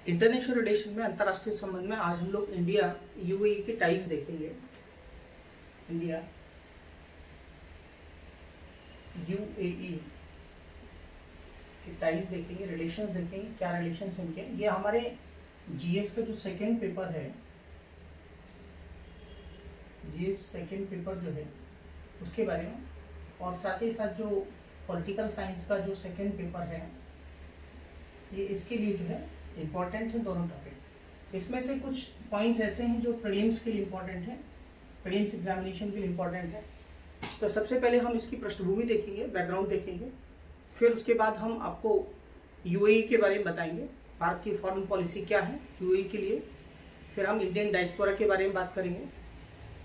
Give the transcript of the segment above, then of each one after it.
International relation में, अंतर्राष्ट्रीय संबंध में आज हम लोग इंडिया यूएई के टाइज देखेंगे। इंडिया यूएई के टाइज देखेंगे, रिलेशंस देखेंगे, क्या रिलेशंस इनके। ये हमारे जीएस का जो सेकंड पेपर है, ये सेकंड पेपर जो है उसके बारे में, और साथ ही साथ जो पॉलिटिकल साइंस का जो सेकंड पेपर है ये इसके लिए जो है इम्पोर्टेंट है दोनों टॉपिक। इसमें से कुछ पॉइंट्स ऐसे हैं जो प्रीलिम्स के लिए इम्पोर्टेंट है, प्रीलिम्स एग्जामिनेशन के लिए इम्पोर्टेंट है। तो सबसे पहले हम इसकी पृष्ठभूमि देखेंगे, बैकग्राउंड देखेंगे, फिर उसके बाद हम आपको यूएई के बारे में बताएंगे, भारत की फॉरेन पॉलिसी क्या है यूएई के लिए। फिर हम इंडियन डायस्पोरा के बारे में बात करेंगे,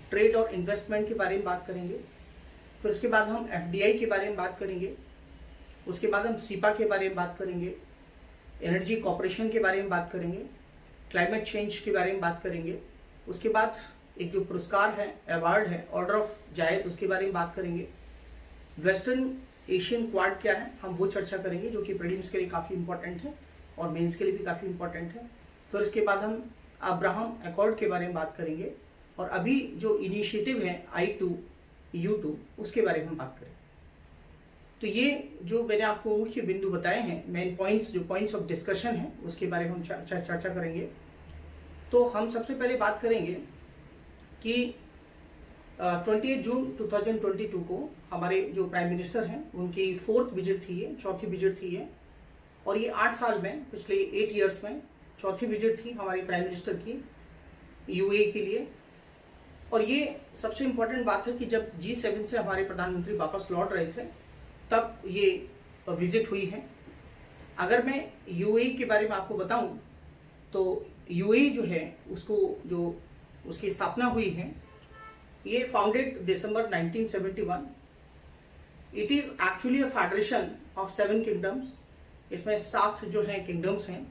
ट्रेड और इन्वेस्टमेंट के बारे में बात करेंगे, फिर उसके बाद हम एफडीआई के बारे में बात करेंगे, उसके बाद हम सीपा के बारे में बात करेंगे, एनर्जी कॉर्पोरेशन के बारे में बात करेंगे, क्लाइमेट चेंज के बारे में बात करेंगे, उसके बाद एक जो पुरस्कार है, अवार्ड है, ऑर्डर ऑफ जायद, उसके बारे में बात करेंगे। वेस्टर्न एशियन क्वाड क्या है हम वो चर्चा करेंगे, जो कि प्रीलिम्स के लिए काफ़ी इंपॉर्टेंट है और मेंस के लिए भी काफ़ी इंपॉर्टेंट है। फिर उसके बाद हम अब्राहम अकॉर्ड के बारे में बात करेंगे, और अभी जो इनिशिएटिव है I2U2 उसके बारे में हम बात करेंगे। तो ये जो मैंने आपको मुख्य बिंदु बताए हैं, मेन पॉइंट्स, जो पॉइंट्स ऑफ डिस्कशन है उसके बारे में हम चर्चा करेंगे। तो हम सबसे पहले बात करेंगे कि 28 जून 2022 को हमारे जो प्राइम मिनिस्टर हैं उनकी फोर्थ विजिट थी, ये चौथी विजिट थी ये, और ये 8 साल में, पिछले 8 ईयर्स में चौथी विजिट थी हमारी प्राइम मिनिस्टर की यूएई के लिए। और ये सबसे इम्पोर्टेंट बात है कि जब G7 से हमारे प्रधानमंत्री वापस लौट रहे थे तब ये विजिट हुई है। अगर मैं यूएई के बारे में आपको बताऊं तो यूएई जो है उसको, जो उसकी स्थापना हुई है, ये founded December 1971। It is actually a federation of 7 kingdoms. इसमें 7 जो है किंगडम्स हैं।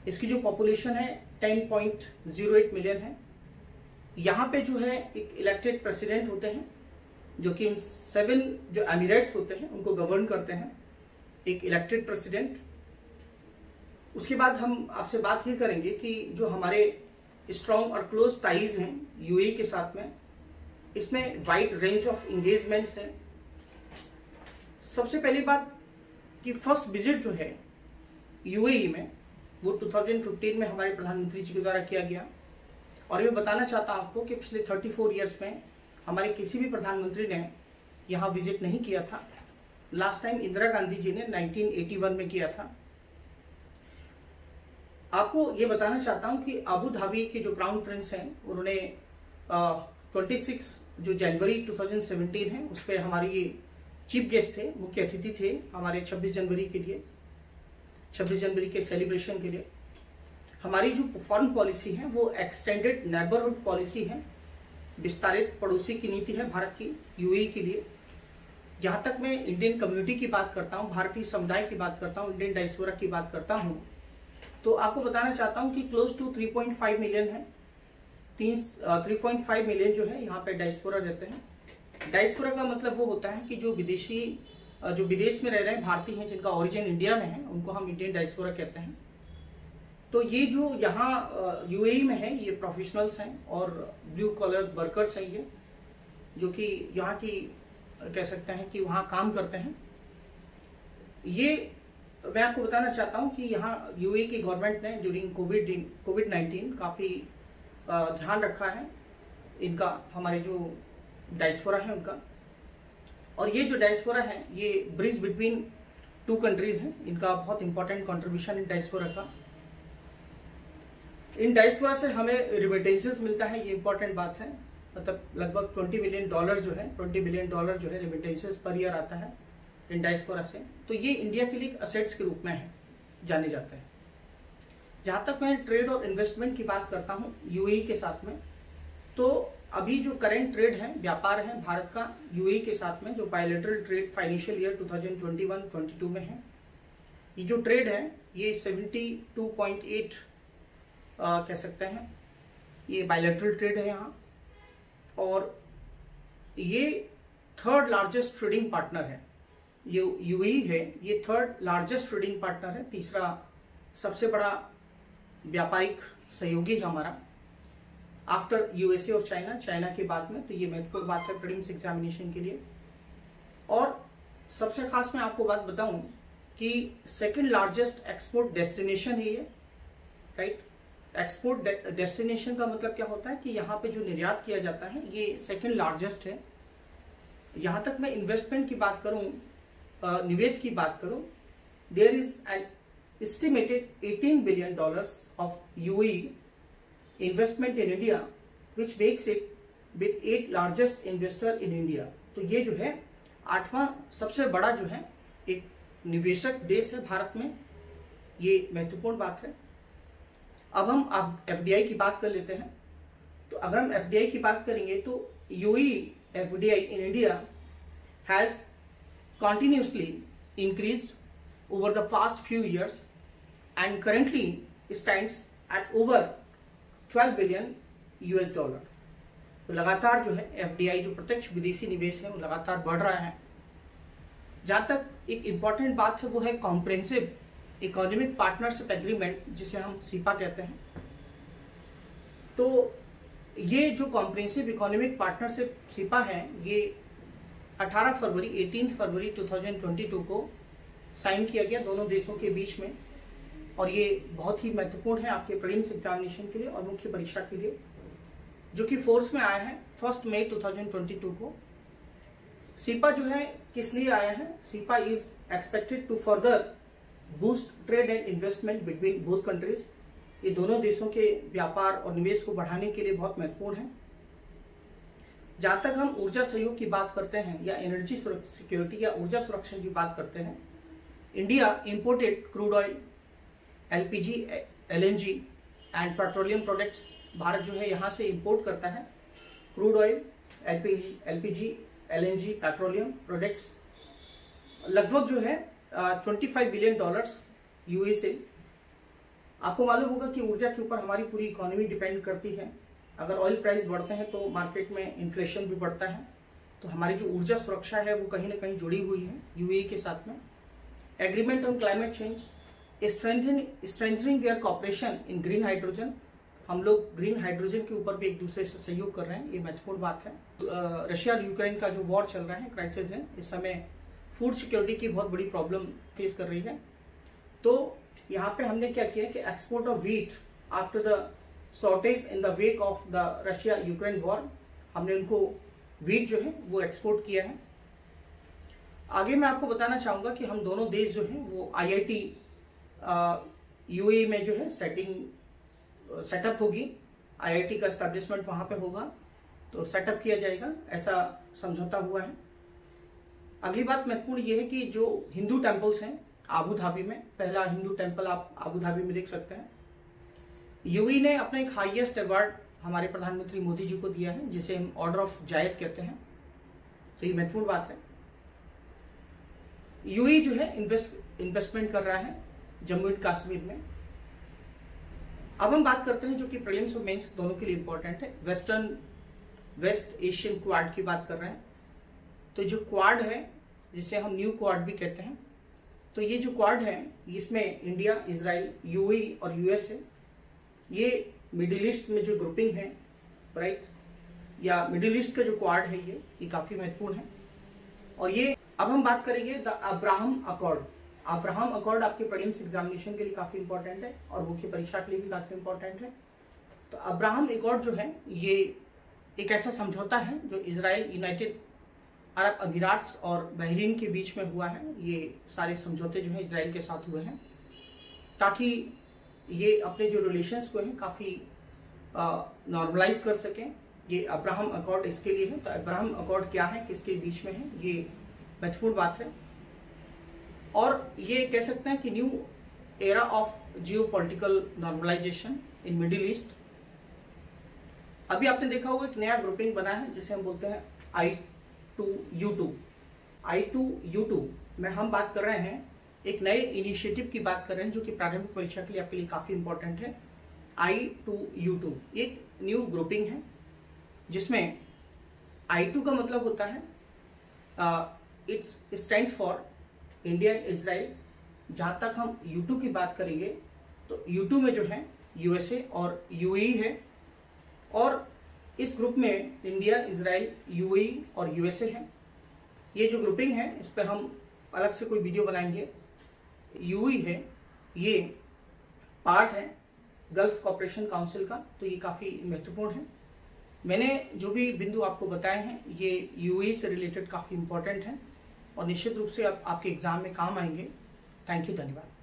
इसकी जो पॉपुलेशन है 10.08 मिलियन है। यहाँ पे जो है एक इलेक्टेड प्रेसिडेंट होते हैं जो कि इन 7 जो एमिरेट्स होते हैं उनको गवर्न करते हैं, एक इलेक्टेड प्रेसिडेंट। उसके बाद हम आपसे बात ये करेंगे कि जो हमारे स्ट्रॉन्ग और क्लोज टाइज हैं यूएई के साथ में, इसमें वाइड रेंज ऑफ इंगेजमेंट्स हैं। सबसे पहली बात कि फर्स्ट विजिट जो है यूएई में वो 2015 में हमारे प्रधानमंत्री जी के द्वारा किया गया। और मैं बताना चाहता हूं आपको कि पिछले 34 ईयर्स में हमारे किसी भी प्रधानमंत्री ने यहाँ विजिट नहीं किया था। लास्ट टाइम इंदिरा गांधी जी ने 1981 में किया था। आपको ये बताना चाहता हूं कि अबू धाबी के जो क्राउन प्रिंस हैं उन्होंने 26 जो जनवरी 2017 है उस पर हमारे ये चीफ गेस्ट थे, मुख्य अतिथि थे हमारे 26 जनवरी के लिए, 26 जनवरी के सेलिब्रेशन के लिए। हमारी जो फॉरेन पॉलिसी है वो एक्सटेंडेड नेबरहुड पॉलिसी है, विस्तारित पड़ोसी की नीति है भारत की यूएई के लिए। जहाँ तक मैं इंडियन कम्युनिटी की बात करता हूँ, भारतीय समुदाय की बात करता हूँ, इंडियन डायस्पोरा की बात करता हूँ, तो आपको बताना चाहता हूँ कि क्लोज टू 3.5 मिलियन है। 3.5 मिलियन जो है यहाँ पे डायस्पोरा रहते हैं। डायस्पोरा का मतलब वो होता है कि जो विदेशी, जो विदेश में रह रहे हैं भारतीय हैं जिनका ओरिजिन इंडिया में है, उनको हम इंडियन डायस्पोरा कहते हैं। तो ये जो यहाँ यूएई में है ये प्रोफेशनल्स हैं और ब्लू कॉलर वर्कर्स हैं, ये जो कि यहाँ की कह सकते हैं कि वहाँ काम करते हैं। ये मैं आपको बताना चाहता हूँ कि यहाँ यूएई की गवर्नमेंट ने ड्यूरिंग कोविड-19 काफ़ी ध्यान रखा है इनका, हमारे जो डायस्पोरा है उनका। और ये जो डायस्पोरा है ये ब्रिज बिटवीन 2 कंट्रीज हैं, इनका बहुत इंपॉर्टेंट कंट्रीब्यूशन इन डायस्पोरा का। इन डायस्पोरा से हमें रिमिटेंसेस मिलता है, ये इंपॉर्टेंट बात है। मतलब लगभग $20 बिलियन जो है रिमिटेंसेस पर ईयर आता है इन डायस्पोरा से। तो ये इंडिया के लिए असेट्स के रूप में है, जाने जाते हैं। जहाँ तक मैं ट्रेड और इन्वेस्टमेंट की बात करता हूँ यूएई के साथ में, तो अभी जो करंट ट्रेड है, व्यापार है भारत का यूएई के साथ में, जो बायलैटरल ट्रेड फाइनेंशियल ईयर 2021-22 में है, ये जो ट्रेड है ये 72.8 कह सकते हैं, ये बायलैटरल ट्रेड है यहाँ। और ये 3rd लार्जेस्ट ट्रेडिंग पार्टनर है, ये यूएई है, ये 3rd लार्जेस्ट ट्रेडिंग पार्टनर है, तीसरा सबसे बड़ा व्यापारिक सहयोगी है हमारा आफ्टर यूएसए और चाइना के बाद में। तो ये महत्वपूर्ण बात है प्रीलिम्स एग्जामिनेशन के लिए। और सबसे खास मैं आपको बात बताऊं कि सेकंड लार्जेस्ट एक्सपोर्ट डेस्टिनेशन है ये, राइट। एक्सपोर्ट डेस्टिनेशन का मतलब क्या होता है कि यहाँ पे जो निर्यात किया जाता है ये सेकंड लार्जेस्ट है। यहाँ तक मैं इन्वेस्टमेंट की बात करूँ, निवेश की बात करूँ, there is an estimated $18 billion of UAE investment in India which makes it with 8th largest investor in India. तो ये जो है 8वां सबसे बड़ा जो है एक निवेशक देश है भारत में, ये महत्वपूर्ण बात है। अब हम FDI की बात कर लेते हैं। तो अगर हम FDI की बात करेंगे तो UAE FDI in India has continuously increased over the past few years and currently stands at over $12 billion US। तो लगातार जो है FDI जो प्रत्यक्ष विदेशी निवेश है वो लगातार बढ़ रहा है। जहाँ तक एक इम्पॉर्टेंट बात है वो है कॉम्प्रिहेंसिव इकोनॉमिक पार्टनरशिप एग्रीमेंट, जिसे हम सीपा कहते हैं। तो ये जो कॉम्प्रिहेंसिव इकोनॉमिक पार्टनरशिप सीपा है ये 18 फरवरी 2022 को साइन किया गया दोनों देशों के बीच में। और ये बहुत ही महत्वपूर्ण है आपके प्रीलिम्स एग्जामिनेशन के लिए और मुख्य परीक्षा के लिए, जो कि फोर्स में आया है 1 मई 2022 को। सीपा जो है किस लिए आया है? CEPA is expected to further boost trade and investment between both countries. ये दोनों देशों के व्यापार और निवेश को बढ़ाने के लिए बहुत महत्वपूर्ण है। जहां तक हम ऊर्जा सहयोग की बात करते हैं या एनर्जी सिक्योरिटी या ऊर्जा सुरक्षा की बात करते हैं, India imported crude oil, LPG, LNG and petroleum products. Bharat जो है यहाँ से इंपोर्ट करता है crude oil, LPG, LNG, petroleum products लगभग जो है $25 बिलियन UAE से। आपको मालूम होगा कि ऊर्जा के ऊपर हमारी पूरी इकोनॉमी डिपेंड करती है। अगर ऑयल प्राइस बढ़ते हैं तो मार्केट में इन्फ्लेशन भी बढ़ता है। तो हमारी जो ऊर्जा सुरक्षा है वो कहीं ना कहीं जुड़ी हुई है UAE के साथ में। Agreement on climate change, strengthening their cooperation in green hydrogen. हम लोग ग्रीन हाइड्रोजन के ऊपर भी एक दूसरे से सहयोग कर रहे हैं, ये महत्वपूर्ण बात है। रशिया और यूक्रेन का जो वॉर चल रहा है, क्राइसिस है, इस समय फूड सिक्योरिटी की बहुत बड़ी प्रॉब्लम फेस कर रही है। तो यहाँ पे हमने क्या किया कि export of wheat after the shortage in the wake of the Russia Ukraine war, हमने उनको व्हीट जो है वो एक्सपोर्ट किया है। आगे मैं आपको बताना चाहूंगा कि हम दोनों देश जो है वो IIT UAE में जो है सेटअप होगी, IIT का एस्टेब्लिशमेंट वहां पे होगा, तो सेटअप किया जाएगा, ऐसा समझौता हुआ है। अगली बात महत्वपूर्ण ये है कि जो हिंदू टेम्पल्स हैं आबू धाबी में, पहला हिंदू टेम्पल आप आबू धाबी में देख सकते हैं। UAE ने अपना एक हाईएस्ट अवार्ड हमारे प्रधानमंत्री मोदी जी को दिया है, जिसे हम ऑर्डर ऑफ जायद कहते हैं। तो ये महत्वपूर्ण बात है। UAE जो है इन्वेस्टमेंट कर रहा है जम्मू एंड कश्मीर में। अब हम बात करते हैं जो कि प्रीलिम्स और मेंस दोनों के लिए इंपॉर्टेंट है, वेस्ट एशियन क्वाड की बात कर रहे हैं। तो जो क्वाड है, जिसे हम न्यू क्वाड भी कहते हैं, तो ये जो क्वाड है इसमें इंडिया, इजराइल, UAE और US है। ये मिडिल ईस्ट में जो ग्रुपिंग है, राइट, या मिडिल ईस्ट का जो क्वाड है ये काफी महत्वपूर्ण है। और ये अब हम बात करेंगे the Abraham accord. Abraham accord आपके प्रीलिम्स एग्जामिनेशन के लिए काफी इंपॉर्टेंट है और मुख्य परीक्षा के लिए भी काफी इंपॉर्टेंट है। तो अब्राहम अकॉर्ड जो है ये एक ऐसा समझौता है जो इजराइल, यूनाइटेड अरब अमीरात्स और बहरीन के बीच में हुआ है। ये सारे समझौते जो है इजराइल के साथ हुए हैं ताकि ये अपने जो रिलेशंस को हैं काफ़ी नॉर्मलाइज कर सकें। ये अब्राहम अकॉर्ड इसके लिए है। तो अब्राहम अकॉर्ड क्या है, किसके बीच में है, ये महत्वपूर्ण बात है। और ये कह सकते हैं कि new era of geopolitical normalisation in middle east. अभी आपने देखा होगा एक नया ग्रुपिंग बना है जिसे हम बोलते हैं I2U2। I2U2 में हम बात कर रहे हैं, एक नए इनिशिएटिव की बात कर रहे हैं जो कि प्रारंभिक परीक्षा के लिए आपके लिए काफी इंपॉर्टेंट है। I2U2 एक न्यू ग्रुपिंग है जिसमें I2 का मतलब होता है it's stands for India and Israel. जहां तक हम U2 की बात करेंगे तो U2 में जो है यूएसए और यूएई है। और इस ग्रुप में इंडिया, इजराइल, यूएई और यूएसए है। ये जो ग्रुपिंग है इस पर हम अलग से कोई वीडियो बनाएंगे। यूएई है, ये पार्ट है गल्फ कॉपरेशन काउंसिल का, तो ये काफ़ी महत्वपूर्ण है। मैंने जो भी बिंदु आपको बताए हैं ये यूएई से रिलेटेड काफ़ी इंपॉर्टेंट हैं और निश्चित रूप से आपके एग्जाम में काम आएंगे। थैंक यू, धन्यवाद।